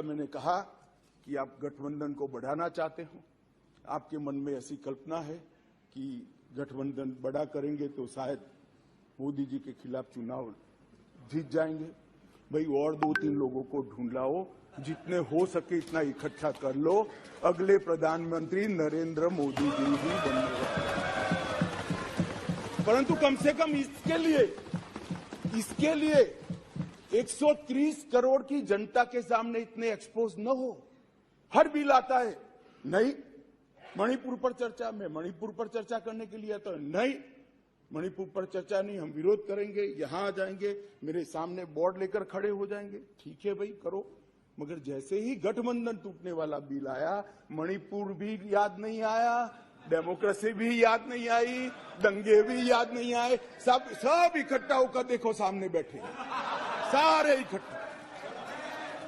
मैंने कहा कि आप गठबंधन को बढ़ाना चाहते हो, आपके मन में ऐसी कल्पना है कि गठबंधन बड़ा करेंगे तो शायद मोदी जी के खिलाफ चुनाव जीत जाएंगे। भाई और 2-3 लोगों को ढूंढ लाओ, जितने हो सके इतना इकट्ठा कर लो, अगले प्रधानमंत्री नरेंद्र मोदी जी ही बनने वाले। परंतु कम से कम इसके लिए 130 करोड़ की जनता के सामने इतने एक्सपोज न हो। हर बिल आता है, नहीं मणिपुर पर चर्चा, मैं मणिपुर पर चर्चा करने के लिए आता हूं, नहीं मणिपुर पर चर्चा नहीं, हम विरोध करेंगे, यहां आ जाएंगे, मेरे सामने बोर्ड लेकर खड़े हो जाएंगे। ठीक है भाई, करो। मगर जैसे ही गठबंधन टूटने वाला बिल आया, मणिपुर भी याद नहीं आया, डेमोक्रेसी भी याद नहीं आई, दंगे भी याद नहीं आए, सब इकट्ठा होकर देखो सामने बैठे सारे इकट्ठा,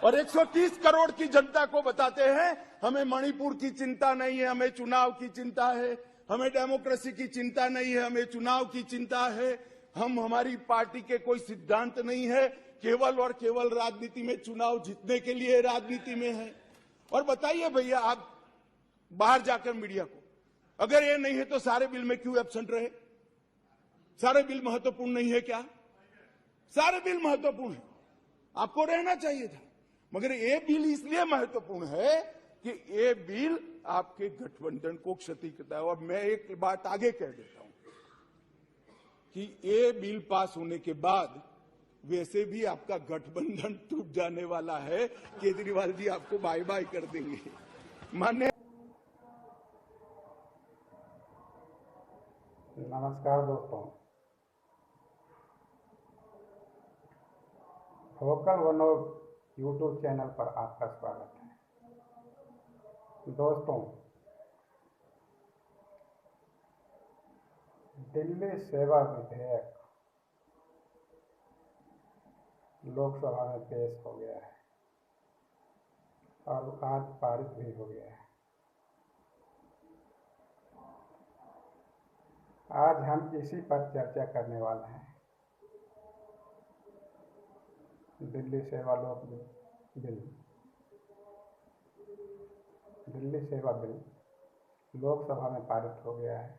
और 130 करोड़ की जनता को बताते हैं हमें मणिपुर की चिंता नहीं है, हमें चुनाव की चिंता है, हमें डेमोक्रेसी की चिंता नहीं है, हमें चुनाव की चिंता है, हमारी पार्टी के कोई सिद्धांत नहीं है, केवल और केवल राजनीति में चुनाव जीतने के लिए राजनीति में है। और बताइए भैया, आप बाहर जाकर मीडिया को, अगर ये नहीं है तो सारे बिल में क्यों एब्सेंट रहे? सारे बिल महत्वपूर्ण नहीं है क्या? सारे बिल महत्वपूर्ण है, आपको रहना चाहिए था। मगर ये बिल इसलिए महत्वपूर्ण है कि ये बिल आपके गठबंधन को क्षति करता है। और मैं एक बात आगे कह देता हूं कि ये बिल पास होने के बाद वैसे भी आपका गठबंधन टूट जाने वाला है, केजरीवाल जी आपको बाय बाय कर देंगे। मान्य नमस्कार दोस्तों, वोकल विनोद यूट्यूब चैनल पर आपका स्वागत है। दोस्तों, दिल्ली सेवा विधेयक लोकसभा में पेश हो गया है और आज पारित भी हो गया है। आज हम इसी पर चर्चा करने वाले हैं। दिल्ली सेवा बिल लोकसभा में पारित हो गया है।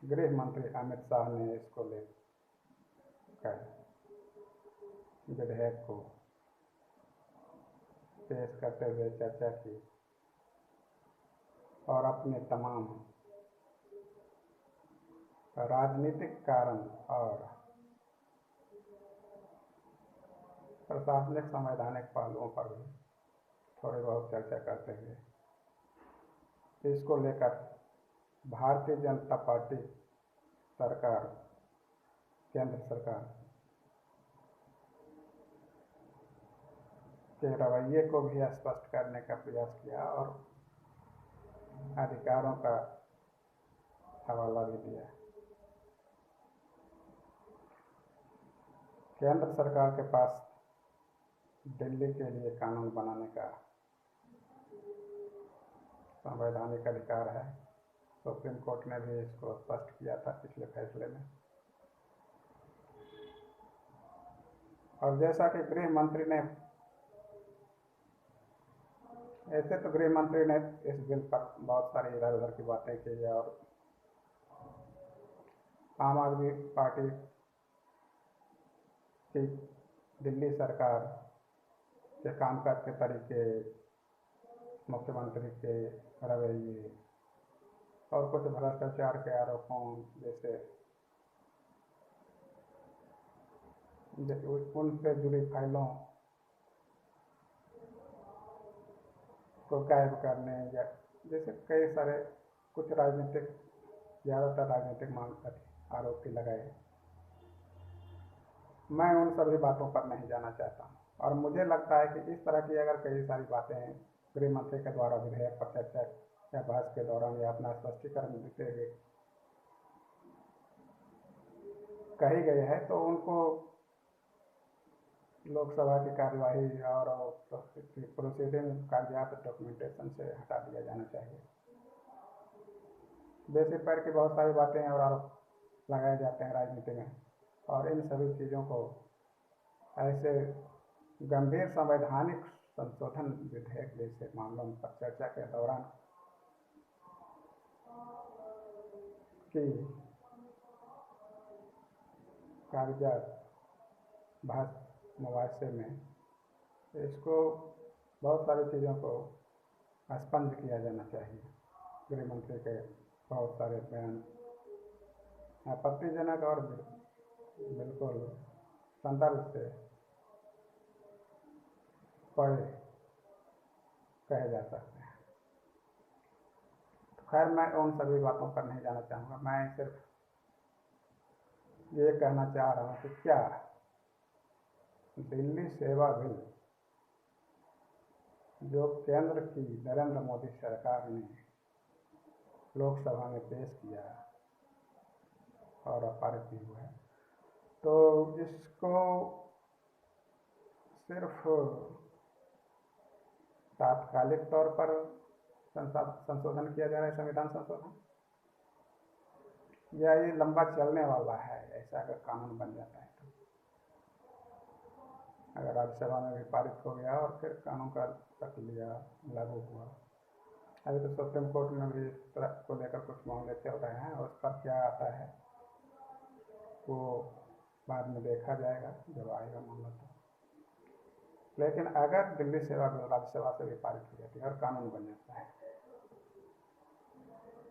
गृह मंत्री अमित शाह ने इसको लेकर विधेयक को पेश करते हुए चर्चा की और अपने तमाम राजनीतिक कारण और प्रशासनिक संवैधानिक पहलुओं पर भी थोड़ी बहुत चर्चा करते हुए इसको लेकर भारतीय जनता पार्टी सरकार, केंद्र सरकार के रवैये को भी स्पष्ट करने का प्रयास किया और अधिकारों का हवाला भी दिया। केंद्र सरकार के पास दिल्ली के लिए कानून बनाने का संवैधानिक अधिकार है। सुप्रीम कोर्ट ने भी इसको स्पष्ट किया था पिछले फैसले में। और जैसा कि गृह मंत्री ने, ऐसे तो गृह मंत्री ने इस बिल पर बहुत सारी इधर उधर की बातें की और आम आदमी पार्टी की दिल्ली सरकार के कामकाज के तरीके, मुख्यमंत्री के रवैये और कुछ भ्रष्टाचार के आरोपों जैसे उनसे जुड़ी फाइलों को गायब करने या जैसे कई सारे कुछ ज़्यादातर राजनीतिक आरोप लगाए। मैं उन सभी बातों पर नहीं जाना चाहता हूँ और मुझे लगता है कि इस तरह की अगर कई सारी बातें गृह मंत्री के द्वारा विधेयक पर चर्चा या बहस के दौरान या अपना स्पष्टीकरण देते हुए कही गई है तो उनको लोकसभा की कार्यवाही और प्रोसीडिंग कागजात डॉक्यूमेंटेशन से हटा दिया जाना चाहिए। बेसिक पर की बहुत सारी बातें और आरोप लगाए जाते हैं राजनीति में और इन सभी चीज़ों को ऐसे गंभीर संवैधानिक संशोधन विधेयक जैसे मामलों पर चर्चा के दौरान की कागजात बहस मुआवजे में इसको बहुत सारी चीज़ों को स्पंज किया जाना चाहिए। गृह मंत्री के बहुत सारे बयान आपत्तिजनक और बिल्कुल संदर्भ से परे कहे जा सकते हैं। तो खैर मैं उन सभी बातों पर नहीं जाना चाहूँगा। मैं सिर्फ ये कहना चाह रहा हूँ कि क्या दिल्ली सेवा बिल जो केंद्र की नरेंद्र मोदी सरकार ने लोकसभा में पेश किया और पारित भी हुआ है, तो इसको सिर्फ तात्कालिक तौर पर संशोधन किया जा रहा है, संविधान संशोधन, या ये लंबा चलने वाला है? ऐसा अगर कानून बन जाता है तो अगर राज्यसभा में भी पारित हो गया और फिर कानून का प्रक्रिया लागू हुआ, अभी तो सुप्रीम कोर्ट में भी इस तरह को लेकर कुछ मामले चल रहे हैं और उस पर क्या आता है वो बाद में देखा जाएगा जब आएगा मामला तो। लेकिन अगर दिल्ली सेवा बिल राज्यसभा से भी पारित हो जाती है और कानून बन जाता है,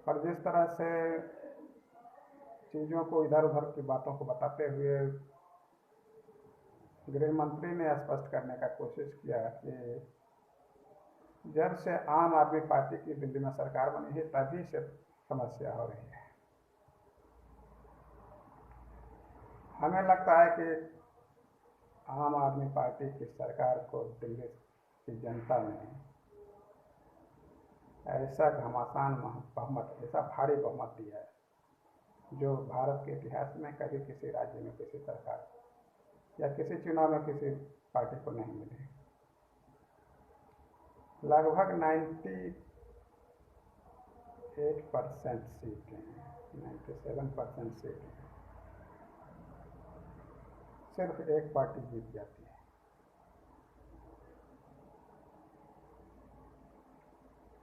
और जिस तरह से चीज़ों को इधर उधर की बातों को बताते हुए गृह मंत्री ने स्पष्ट करने का कोशिश किया कि जब से आम आदमी पार्टी की दिल्ली में सरकार बनी है तभी से समस्या हो रही है। हमें लगता है कि आम आदमी पार्टी की सरकार को दिल्ली की जनता ने ऐसा घमासान बहुमत, ऐसा भारी बहुमत दिया है जो भारत के इतिहास में कभी किसी राज्य में किसी सरकार या किसी चुनाव में किसी पार्टी को नहीं मिली। लगभग 98% सीटें, 97% सीटें सिर्फ एक पार्टी जीत जाती है।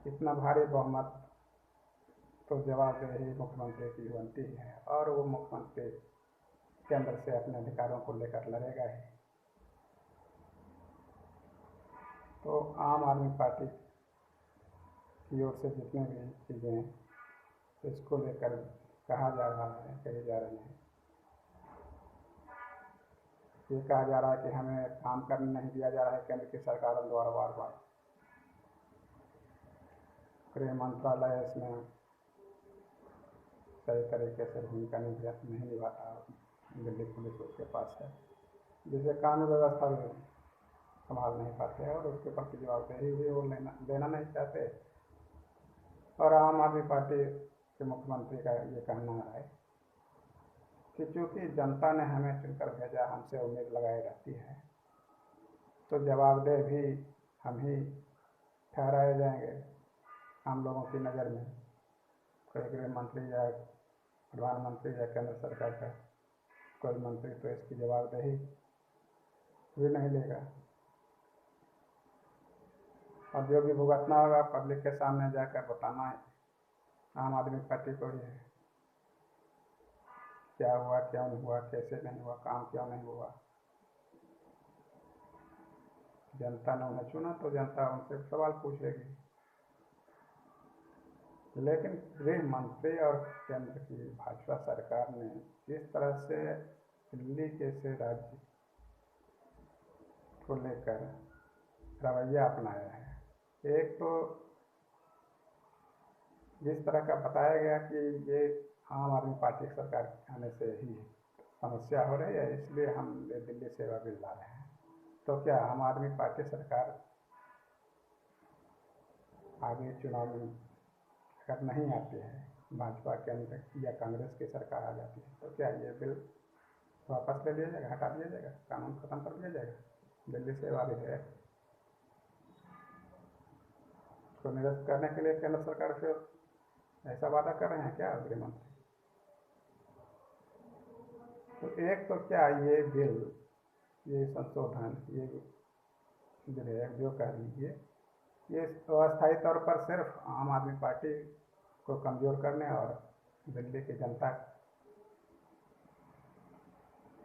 इतना भारी बहुमत तो जवाबदेही मुख्यमंत्री की बनती है और वो मुख्यमंत्री केंद्र से अपने अधिकारों को लेकर लड़ेगा ही। तो आम आदमी पार्टी की ओर से जितने भी चीज़ें इसको लेकर कहा जा रहा है, कही जा रही हैं, ये कहा जा रहा है कि हमें काम करने नहीं दिया जा रहा है केंद्र की सरकारों द्वारा बार बार। गृह मंत्रालय इसमें सही तरीके से भूमिका नहीं निभाता, दिल्ली पुलिस उसके पास है, जिसे कानून व्यवस्था भी संभाल नहीं पाते हैं और उसके प्रति जवाबदेही भी वो लेना नहीं चाहते। और आम आदमी पार्टी के मुख्यमंत्री का ये कहना है कि चूँकि जनता ने हमें चुनकर भेजा, हमसे उम्मीद लगाई रहती है, तो जवाबदेह भी हम ही ठहराए जाएंगे आम लोगों की नज़र में। कोई गृह मंत्री या प्रधानमंत्री या केंद्र सरकार का कोई मंत्री तो इसकी जवाबदेही भी नहीं लेगा और जो भी भुगतना होगा पब्लिक के सामने जाकर बताना है आम आदमी पार्टी को ही है। क्या हुआ, क्यों नहीं हुआ, कैसे नहीं हुआ, काम क्यों नहीं हुआ। जनता ने उन्हें चुना तो जनता उनसे सवाल पूछेगी। लेकिन गृह मंत्री और केंद्र की भाजपा सरकार ने जिस तरह से दिल्ली जैसे राज्य को लेकर रवैया अपनाया है, एक तो जिस तरह का बताया गया कि ये आम आदमी पार्टी की सरकार आने से ही समस्या हो रही है, इसलिए हम दिल्ली सेवा बिल ला रहे हैं। तो क्या आम आदमी पार्टी सरकार आगे चुनाव में अगर नहीं आती है, भाजपा केंद्र या कांग्रेस की सरकार आ जाती है, तो क्या ये बिल वापस ले लिया जाएगा, हटा दिया जाएगा, कानून खत्म कर दिया जाएगा? दिल्ली सेवा विधेयक को निरस्त करने के लिए केंद्र सरकार से ऐसा वादा कर रहे हैं क्या गृह मंत्री? तो एक तो क्या ये बिल, ये संशोधन, ये विधेयक जो कह लीजिए, ये अस्थायी तौर पर सिर्फ आम आदमी पार्टी को कमज़ोर करने और दिल्ली की जनता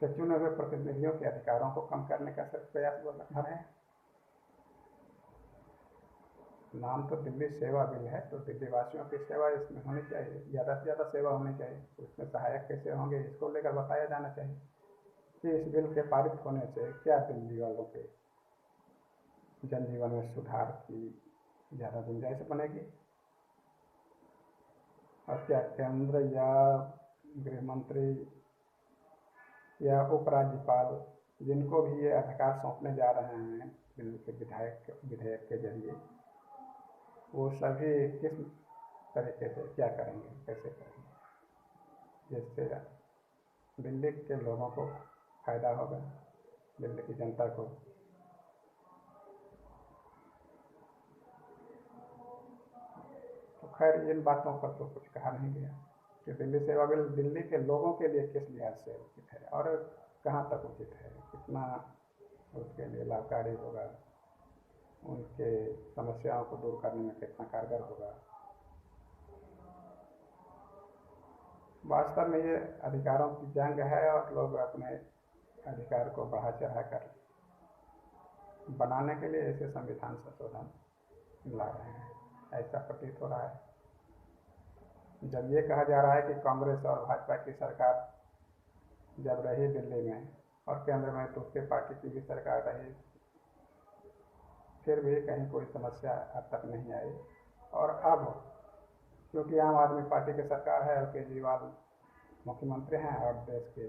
के चुने हुए प्रतिनिधियों के अधिकारों को कम करने का सिर्फ प्रयास भर है। नाम तो दिल्ली सेवा बिल है, तो दिल्ली वासियों की सेवा इसमें होनी चाहिए, ज़्यादा से ज़्यादा सेवा होनी चाहिए। तो इसमें सहायक कैसे होंगे, इसको लेकर बताया जाना चाहिए कि इस बिल के पारित होने से क्या दिल्ली वालों के जनजीवन में सुधार की ज़्यादा गुंजाइश बनेगी, और क्या केंद्र या गृह मंत्री या उपराज्यपाल जिनको भी ये अधिकार सौंपने जा रहे हैं बिल के विधेयक के जरिए, वो सभी किस तरीके से क्या करेंगे, कैसे करेंगे, जिससे दिल्ली के लोगों को फायदा होगा, दिल्ली की जनता को। तो खैर इन बातों पर तो कुछ कहा नहीं गया कि दिल्ली सेवा बिल दिल्ली के लोगों के लिए किस लिहाज से उचित है और कहाँ तक उचित है, कितना उसके लिए लाभकारी होगा, उनके समस्याओं को दूर करने में कितना कारगर होगा। वास्तव में ये अधिकारों की जंग है और लोग अपने अधिकार को बढ़ा चढ़ा कर बनाने के लिए ऐसे संविधान संशोधन ला रहे हैं, ऐसा प्रतीत हो रहा है। जब ये कहा जा रहा है कि कांग्रेस और भाजपा की सरकार जब रही दिल्ली में और केंद्र में दूसरी पार्टी की भी सरकार रही, फिर भी कहीं कोई समस्या अब तक नहीं आई, और अब क्योंकि आम आदमी पार्टी की सरकार है और केजरीवाल मुख्यमंत्री हैं और देश के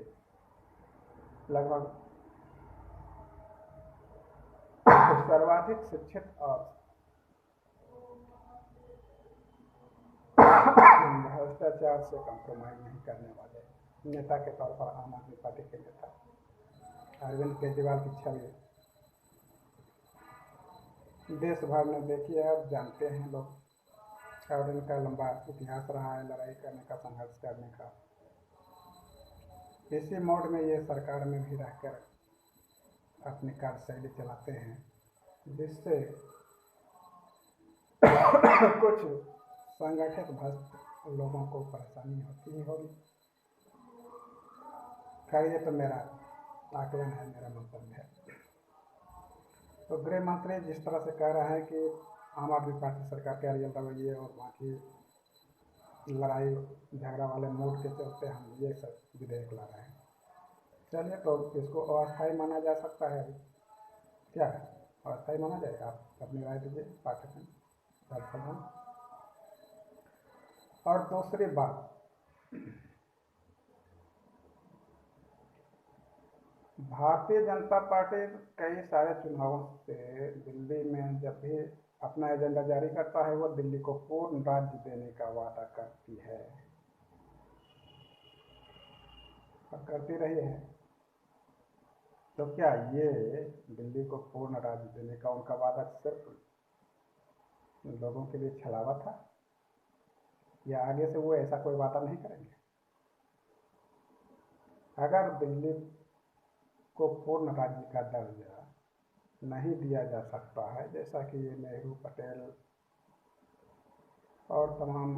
लगभग सर्वाधिक शिक्षित और भ्रष्टाचार से कॉम्प्रोमाइज नहीं करने वाले नेता के तौर पर आम आदमी पार्टी के नेता अरविंद केजरीवाल की छवि देश भर में देखिए, आप जानते हैं लोग, और इनका लंबा इतिहास रहा है लड़ाई करने का, संघर्ष करने का। इसी मोड में ये सरकार में भी रहकर अपनी कार्यशैली चलाते हैं, जिससे कुछ संगठित भ्रष्ट लोगों को परेशानी होती ही होगी। खैर ये तो मेरा आकलन है, मेरा मंतव्य है। तो गृह मंत्री जिस तरह से कह रहे हैं कि आम आदमी पार्टी सरकार के रियल रवैये और बाकी लड़ाई झगड़ा वाले मूड के चलते हम ये सब विधेयक ला रहे हैं, चलिए तो इसको अस्थायी माना जा सकता है। क्या अस्थायी माना जाए? आप अपनी राय दीजिए पाठक दर्शक। और दूसरी बात, भारतीय जनता पार्टी कई सारे चुनावों से दिल्ली में जब भी अपना एजेंडा जारी करता है, वो दिल्ली को पूर्ण राज्य देने का वादा करती है और करती रही है। तो क्या ये दिल्ली को पूर्ण राज्य देने का उनका वादा सिर्फ लोगों के लिए छलावा था, या आगे से वो ऐसा कोई वादा नहीं करेंगे? अगर दिल्ली को पूर्ण राज्य का दर्जा नहीं दिया जा सकता है, जैसा कि ये नेहरू, पटेल और तमाम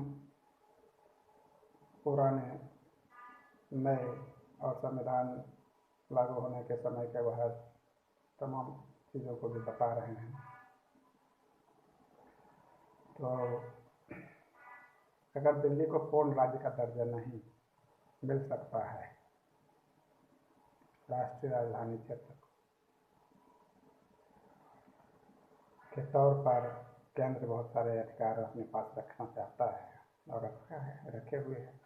पुराने नए और संविधान लागू होने के समय के बाद तमाम चीज़ों को भी बता रहे हैं, तो अगर दिल्ली को पूर्ण राज्य का दर्जा नहीं मिल सकता है राष्ट्रीय राजधानी क्षेत्र के तौर पर, केंद्र बहुत सारे अधिकार अपने पास रखना चाहता है और रखे हुए हैं,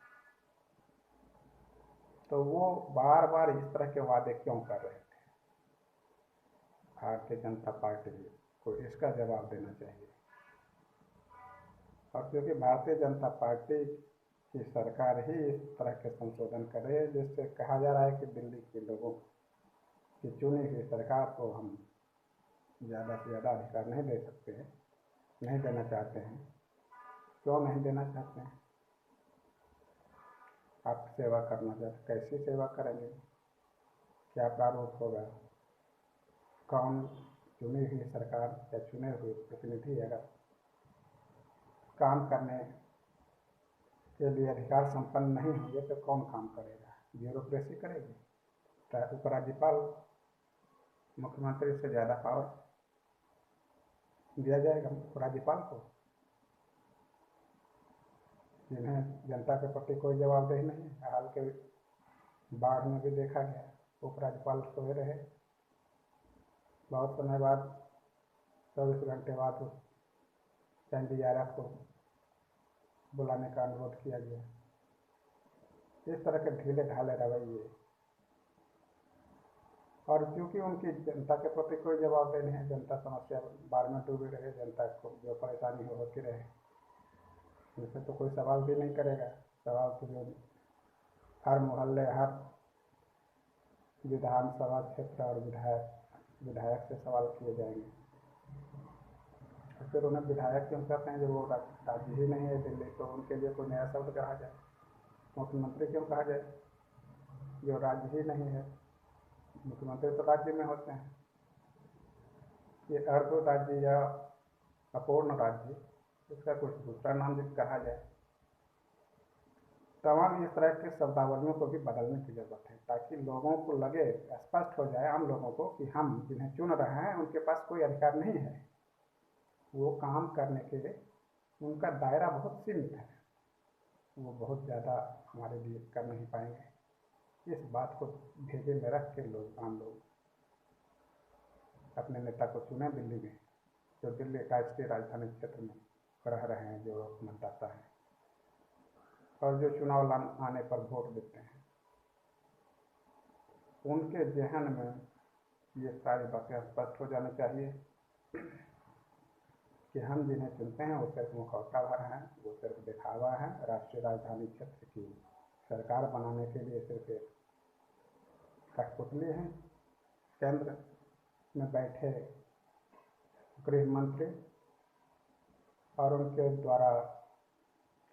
तो वो बार बार इस तरह के वादे क्यों कर रहे थे? भारतीय जनता पार्टी को इसका जवाब देना चाहिए। और क्योंकि भारतीय जनता पार्टी की सरकार ही इस तरह के संशोधन कर रही है, जिससे कहा जा रहा है कि दिल्ली के लोगों की चुनी हुई सरकार को हम ज़्यादा से ज़्यादा अधिकार नहीं दे सकते हैं, नहीं देना चाहते हैं। क्यों नहीं देना चाहते हैं? आप सेवा करना चाहते, कैसी सेवा करेंगे? क्या प्रारूप होगा? कौन चुनी हुई सरकार या चुने हुए प्रतिनिधि अगर काम करने के लिए अधिकार संपन्न नहीं होंगे तो कौन काम करेगा? ब्यूरोक्रेसी करेगी। उपराज्यपाल मुख्यमंत्री से ज़्यादा पावर दिया जाएगा उपराज्यपाल को, जिन्हें जनता के प्रति कोई जवाबदेही नहीं है। हाल के बाढ़ में भी देखा गया, उपराज्यपाल सोए रहे, बहुत समय बाद 24 घंटे बाद एनडीआरएफ को बुलाने का अनुरोध किया गया। इस तरह के ढीले ढाले रवैये, और क्योंकि उनकी जनता के प्रति कोई जवाबदेही नहीं है, जनता समस्या बाढ़ में डूबी रहे, जनता को जो परेशानी होती रहे, उनसे तो कोई सवाल भी नहीं करेगा। सवाल तो जो हर मोहल्ले, हर विधानसभा क्षेत्र और विधायक से सवाल किए जाएंगे। फिर उन्हें विधायक क्यों कहते हैं? जब वो राज्य ही नहीं है दिल्ली, तो उनके लिए कोई नया शब्द कहा जाए। मुख्यमंत्री क्यों कहा जाए जो राज्य ही नहीं है? मुख्यमंत्री तो राज्य में होते हैं। ये अर्ध राज्य या अपूर्ण राज्य, इसका कुछ दूसरा नाम भी कहा जाए। तमाम इस तरह के शब्दावलियों को भी बदलने की जरूरत है, ताकि लोगों को लगे, स्पष्ट हो जाए आम लोगों को कि हम जिन्हें चुन रहे हैं उनके पास कोई अधिकार नहीं है। वो काम करने के लिए उनका दायरा बहुत सीमित है, वो बहुत ज़्यादा हमारे लिए कर नहीं पाएंगे। इस बात को भेजे में रख के आम लोग अपने नेता को चुने दिल्ली में, जो दिल्ली राष्ट्रीय राजधानी क्षेत्र में रह रहे हैं, जो मतदाता हैं और जो चुनाव आने पर वोट देते हैं, उनके जहन में ये सारी बातें स्पष्ट हो जानी चाहिए कि हम जिन्हें चुनते हैं वो सिर्फ मुखौटा भर हैं, वो सिर्फ दिखावा है। राष्ट्रीय राजधानी क्षेत्र की सरकार बनाने के लिए सिर्फ एक कठपुतली हैं। केंद्र में बैठे गृह मंत्री और उनके द्वारा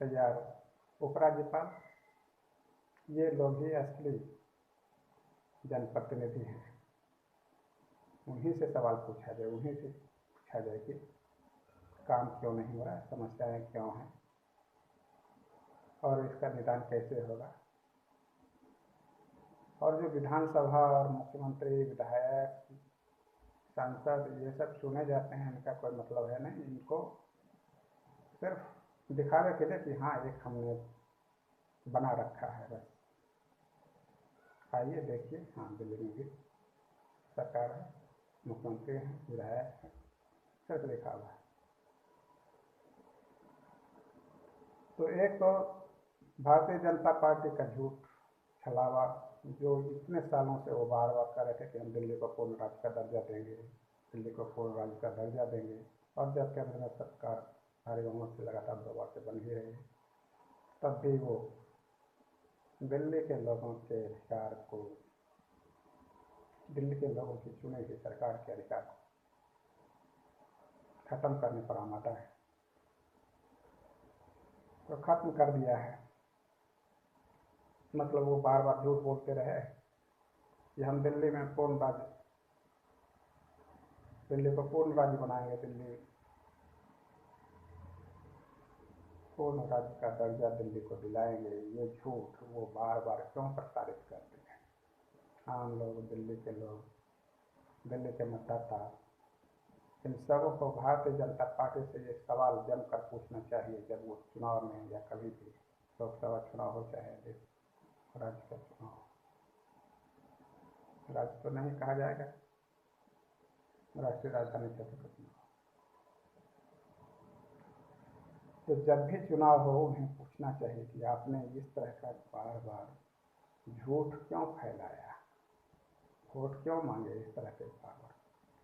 तैयार उपराज्यपाल, ये लोग ही असली जनप्रतिनिधि हैं। उन्हीं से सवाल पूछा जाए, उन्हीं से पूछा जाए कि काम क्यों नहीं हो रहा है, समस्याएं क्यों हैं और इसका निदान कैसे होगा। और जो विधानसभा और मुख्यमंत्री, विधायक, सांसद ये सब चुने जाते हैं, इनका कोई मतलब है नहीं। इनको सिर्फ दिखावे के लिए कि हाँ एक हमने बना रखा है, बस। आइए देखिए, हाँ दिल्ली में भी सरकार है, मुख्यमंत्री हैं, विधायक हैं, सिर्फ दिखावा है। तो एक तो भारतीय जनता पार्टी का झूठ छलावा, जो इतने सालों से वो बार बार कर रहे थे कि हम दिल्ली को पूर्ण राज्य का दर्जा देंगे, दिल्ली को पूर्ण राज्य का दर्जा देंगे, और जब केंद्र में सरकार भारी बहुमत से लगातार 2 बार से बन ही रही है, तब भी वो दिल्ली के लोगों के अधिकार को, दिल्ली के लोगों की चुनी हुई सरकार के अधिकार को खत्म करने पर आमादा है। तो खत्म कर दिया है, मतलब वो बार बार झूठ बोलते रहे कि हम दिल्ली में पूर्ण राज्य, दिल्ली को पूर्ण राज्य बनाएंगे, दिल्ली पूर्ण राज्य का दर्जा दिल्ली को दिलाएंगे। ये झूठ वो बार बार क्यों प्रसारित करते हैं? आम लोग, दिल्ली के लोग, दिल्ली के मतदाता, इन सबों को भारतीय जनता पार्टी से ये सवाल जमकर पूछना चाहिए जब वो चुनाव में या कभी भी लोकसभा चुनाव हो चाहे राज्य का चुनाव हो। राज्य तो नहीं कहा जाएगा, राष्ट्रीय राजधानी क्षेत्र का चुनाव। तो जब भी चुनाव हो उन्हें पूछना चाहिए कि आपने इस तरह का बार बार झूठ क्यों फैलाया, वोट क्यों मांगे इस तरह के बार बार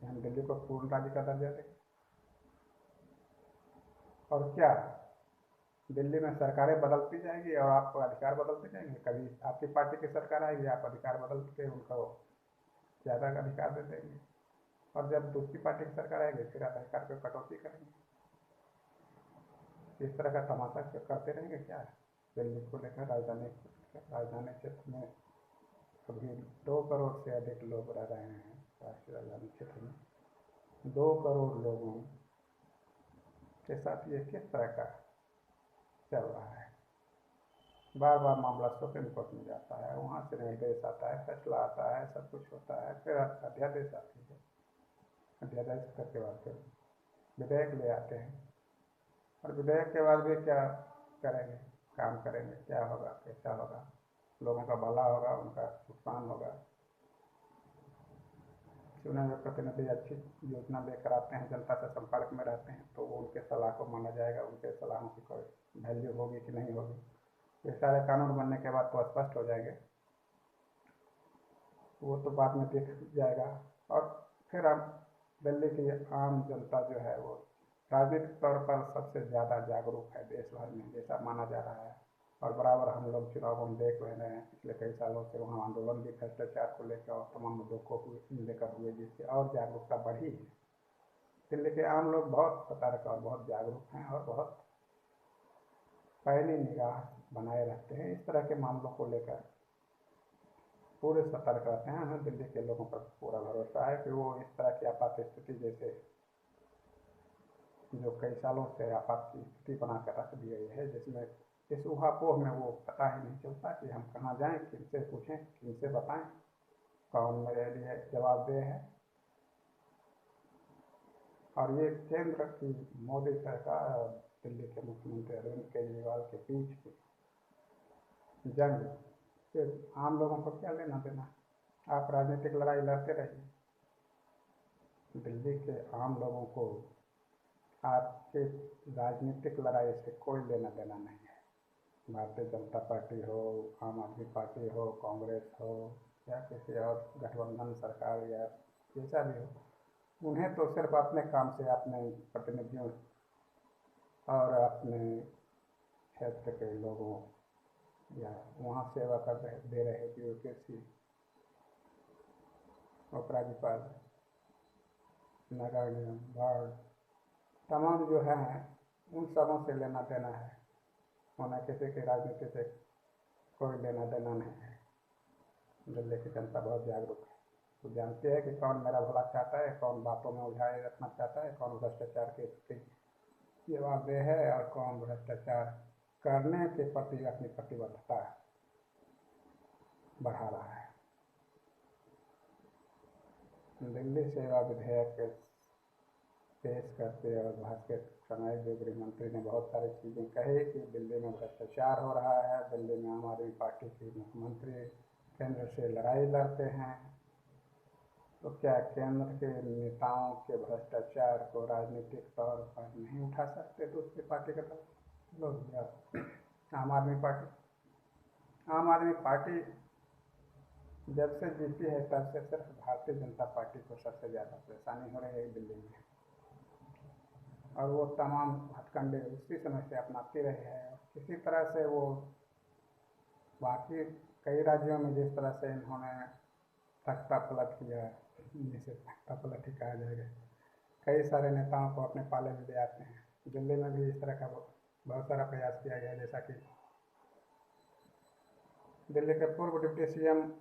कि हम दिल्ली को पूर्ण राज्य का दर्जा दें। और क्या दिल्ली में सरकारें बदलती जाएंगी और आपको अधिकार बदलते जाएंगे? कभी आपकी पार्टी की सरकार आएगी, आप अधिकार बदल के उनको ज़्यादा अधिकार दे देंगे, और जब दूसरी पार्टी की सरकार आएगी फिर अधिकार पर कटौती करेंगे। इस तरह का तमाशा करते रहेंगे क्या? दिल्ली को लेकर राजधानी क्षेत्र में अभी 2 करोड़ से अधिक लोग रह रहे हैं राष्ट्रीय राजधानी क्षेत्र में। 2 करोड़ लोगों के साथ ये किस तरह का चल रहा है। बार बार मामला सुप्रीम कोर्ट में जाता है, वहाँ से निर्देश आता है, फैसला आता है, सब कुछ होता है, फिर अध्यादेश आती है, अध्यादेश करके बाद फिर विधेयक ले आते हैं, और विधेयक के बाद भी क्या करेंगे, काम करेंगे, क्या होगा, कैसा होगा, लोगों का भला होगा, उनका नुकसान होगा। चुने हुए प्रतिनिधि अच्छी योजना लेकर आते हैं, जनता से संपर्क में रहते हैं, तो वो उनके सलाह को माना जाएगा, उनके सलाहों की कोई वैल्यू होगी कि नहीं होगी। ये सारे कानून बनने के बाद तो स्पष्ट हो जाएंगे, वो तो बाद में देख जाएगा। और फिर अब दिल्ली की आम जनता जो है वो राजनीतिक तौर पर सबसे ज़्यादा जागरूक है देश भर में, जैसा माना जा रहा है। और बराबर हम लोग चुनाव हम देख रहे हैं, पिछले कई सालों से वहाँ आंदोलन भी भ्रष्टाचार को लेकर और तमाम मुद्दों को लेकर हुए, जिससे और जागरूकता बढ़ी है। दिल्ली के आम लोग बहुत सतर्क और बहुत जागरूक हैं और बहुत पैनी निगाह बनाए रखते हैं। इस तरह के मामलों को लेकर पूरे सतर्क रहते हैं। हमें दिल्ली के लोगों पर पूरा भरोसा है कि वो इस तरह की आपात स्थिति, जैसे जो कई सालों से आपात की स्थिति बनाकर रख दी गई है, जिसमें इस ऊहापोह में वो पता ही नहीं चलता कि हम कहाँ जाएं, किनसे पूछें, किनसे बताएं, कौन मेरे लिए जवाबदेह है। और ये केंद्र की मोदी सरकार और दिल्ली के मुख्यमंत्री अरविंद केजरीवाल के बीच की जंग से आम लोगों को क्या लेना देना। आप राजनीतिक लड़ाई लड़ते रहिए, दिल्ली के आम लोगों को आपके राजनीतिक लड़ाई से कोई लेना देना नहीं है। भारतीय जनता पार्टी हो, आम आदमी पार्टी हो, कांग्रेस हो, या किसी और गठबंधन सरकार या जैसा भी हो, उन्हें तो सिर्फ अपने काम से, अपने प्रतिनिधियों और अपने क्षेत्र के लोगों या वहाँ सेवा कर रहे दे रहे ब्यूरोक्रेसी, उपराज्यपाल, नगर निगम, वार्ड, तमाम जो हैं उन सबों से लेना देना है। उन्हें किसी की राजनीति से कोई लेना देना नहीं है। दिल्ली की जनता बहुत जागरूक है, वो जानती है कि कौन मेरा भला चाहता है, कौन बातों में उलझाए रखना चाहता है, कौन भ्रष्टाचार के जवाबदेह है और कौन भ्रष्टाचार करने के प्रति अपनी प्रतिबद्धता बढ़ा रहा है। दिल्ली सेवा विधेयक पेश करते और भाषण के समय जो गृह मंत्री ने बहुत सारी चीज़ें कही कि दिल्ली में भ्रष्टाचार हो रहा है, दिल्ली में आम आदमी पार्टी के मुख्यमंत्री केंद्र से लड़ाई लड़ते हैं, तो क्या केंद्र के नेताओं के भ्रष्टाचार को राजनीतिक तौर पर नहीं उठा सकते दूसरी पार्टी के लोग? आम आदमी पार्टी जब से जीती है तब से सिर्फ भारतीय जनता पार्टी को सबसे ज़्यादा परेशानी हो रही है दिल्ली में, और वो तमाम हथकंडे उसी समय से अपनाती रही है। किसी तरह से वो बाकी कई राज्यों में जिस तरह से इन्होंने तख्ता पलट किया, जिसे तख्ता पलट ही कहा जाएगा, कई सारे नेताओं को अपने पाले में ले आते हैं। दिल्ली में भी इस तरह का बहुत सारा प्रयास किया गया, जैसा कि दिल्ली के पूर्व डिप्टी सीएम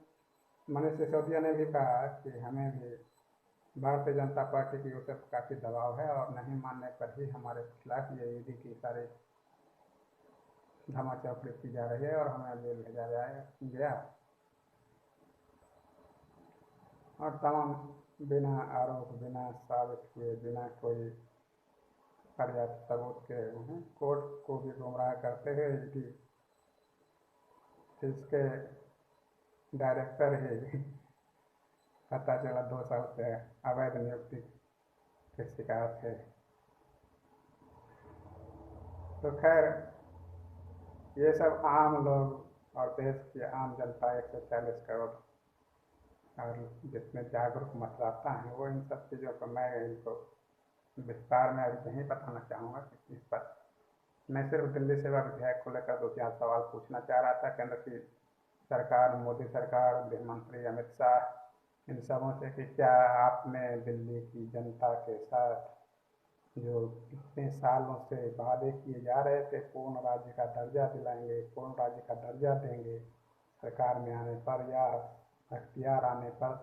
मनीष सिसोदिया ने भी कहा कि हमें भी भारतीय जनता पार्टी की ओर से काफ़ी दबाव है और नहीं मानने पर ही हमारे खिलाफ ये ईडी की सारी धमाचौकड़ी की जा रही है और हमें जेल भेजा गया। और तमाम बिना आरोप, बिना साबित किए, बिना कोई पर्याप्त सबूत के उन्हें कोर्ट को भी गुमराह करते हुए ईडी इसके डायरेक्टर ही पता चला 2 साल से अवैध नियुक्ति के शिकार थे। तो खैर ये सब आम लोग और देश की आम जनता 140 करोड़ और जितने जागरूक मतदाता हैं वो इन सब चीज़ों को मैं इनको विस्तार में अभी नहीं बताना चाहूँगा कि इस पर मैं सिर्फ दिल्ली सेवा विधेयक को लेकर 2-4 सवाल पूछना चाह रहा था केंद्र की सरकार, मोदी सरकार, गृह मंत्री अमित शाह, इन सबों से कि क्या आपने दिल्ली की जनता के साथ जो इतने सालों से वादे किए जा रहे थे, पूर्ण राज्य का दर्जा दिलाएंगे, पूर्ण राज्य का दर्जा देंगे सरकार में आने पर या अख्तियार आने पर,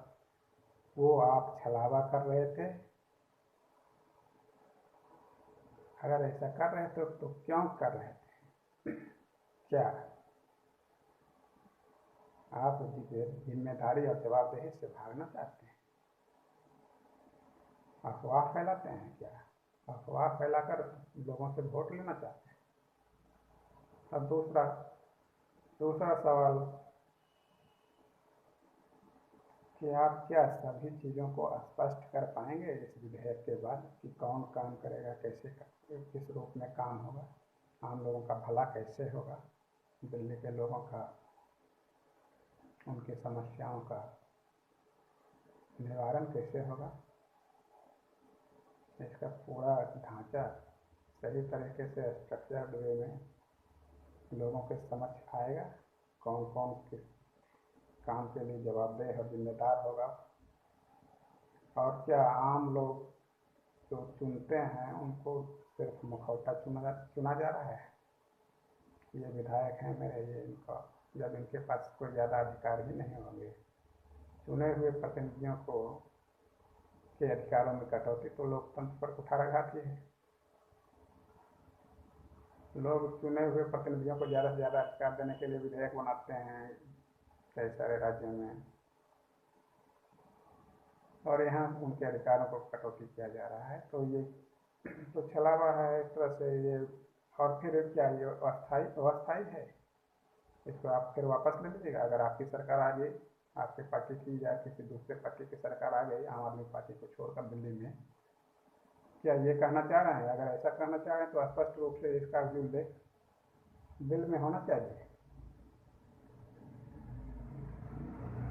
वो आप छलावा कर रहे थे अगर ऐसा कर रहे थे तो क्यों कर रहे थे? क्या आप जिम्मेदारी और जवाबदेही से भागना चाहते हैं? अफवाह फैलाते हैं क्या? अफवाह फैलाकर लोगों से वोट लेना चाहते हैं? अब दूसरा सवाल कि आप क्या सभी चीज़ों को स्पष्ट कर पाएंगे इस विधेयक के बाद कि कौन काम करेगा, कैसे किस रूप में काम होगा, आम लोगों का भला कैसे होगा, दिल्ली के लोगों का, उनकी समस्याओं का निवारण कैसे होगा? इसका पूरा ढांचा सही तरीके से स्ट्रक्चर्ड वे में लोगों के समक्ष आएगा? कौन कौन किस काम के लिए जवाबदेह और जिम्मेदार होगा? और क्या आम लोग जो चुनते हैं उनको सिर्फ मुखौटा चुना जा रहा है? ये विधायक हैं मेरे, ये इनका, जब इनके पास कोई ज़्यादा अधिकार भी नहीं होंगे। चुने हुए प्रतिनिधियों को के अधिकारों में कटौती तो लोकतंत्र पर कुठाराघात ही है। लोग चुने हुए प्रतिनिधियों को ज़्यादा से ज़्यादा अधिकार देने के लिए विधेयक बनाते हैं कई सारे राज्यों में, और यहाँ उनके अधिकारों को कटौती किया जा रहा है। तो ये तो छलावा है एक तरह से ये। और फिर क्या ये अस्थायी है? इसको आप फिर वापस ले लीजिएगा। अगर आपकी सरकार आ गई, आपके पार्टी की या किसी दूसरे पार्टी की सरकार आ गई, आम आदमी पार्टी को छोड़कर दिल्ली में, क्या ये कहना चाह रहे हैं? अगर ऐसा कहना चाह रहे हैं तो स्पष्ट रूप से इसका उल्लेख बिल में होना चाहिए।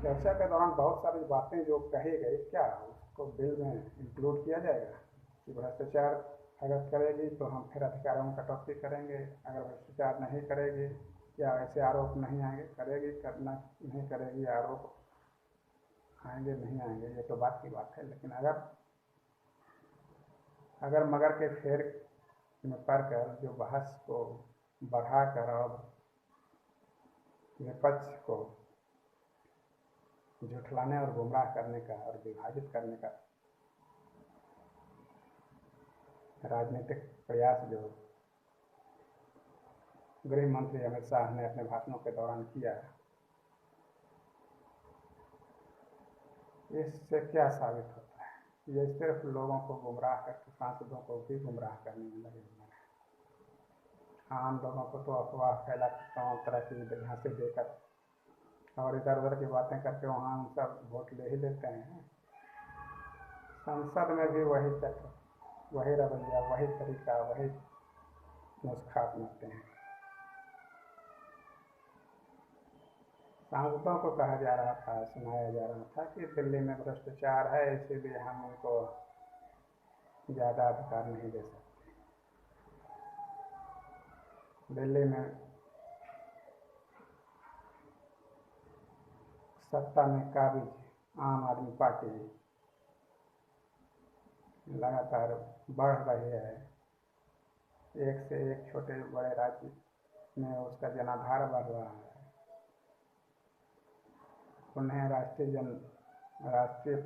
चर्चा के दौरान बहुत सारी बातें जो कही गई, क्या उसको बिल में इंक्लूड किया जाएगा कि भ्रष्टाचार अगर करेगी तो हम फिर अधिकारों में कटौती करेंगे, अगर भ्रष्टाचार नहीं करेगी या ऐसे आरोप नहीं आएंगे, करेगी करना नहीं करेगी, आरोप आएंगे नहीं आएंगे, ये तो बात की बात है। लेकिन अगर मगर के फेर में पड़कर जो बहस को बढ़ाकर और विपक्ष को झुठलाने और गुमराह करने का और विभाजित करने का राजनीतिक प्रयास जो गृह मंत्री अमित शाह ने अपने भाषणों के दौरान किया, इससे क्या साबित होता है? ये सिर्फ लोगों को गुमराह करके सांसदों को भी गुमराह करने में लगे हुए हैं। आम लोगों को तो अफवाह फैला तमाम तरह की झांसे देकर और इधर उधर की बातें करके वहाँ हम सब वोट ले ही लेते हैं। संसद में भी वही चक्र, वही रवैया, वही तरीका, वही नुस्खा अपनाते हैं। सांसदों को कहा जा रहा था, सुनाया जा रहा था कि दिल्ली में भ्रष्टाचार है, इसीलिए हम उनको ज़्यादा अधिकार नहीं दे सकते। दिल्ली में सत्ता में काबिज आम आदमी पार्टी लगातार बढ़ रही है। एक से एक छोटे बड़े राज्य में उसका जनाधार बढ़ रहा है। उन्हें राष्ट्रीय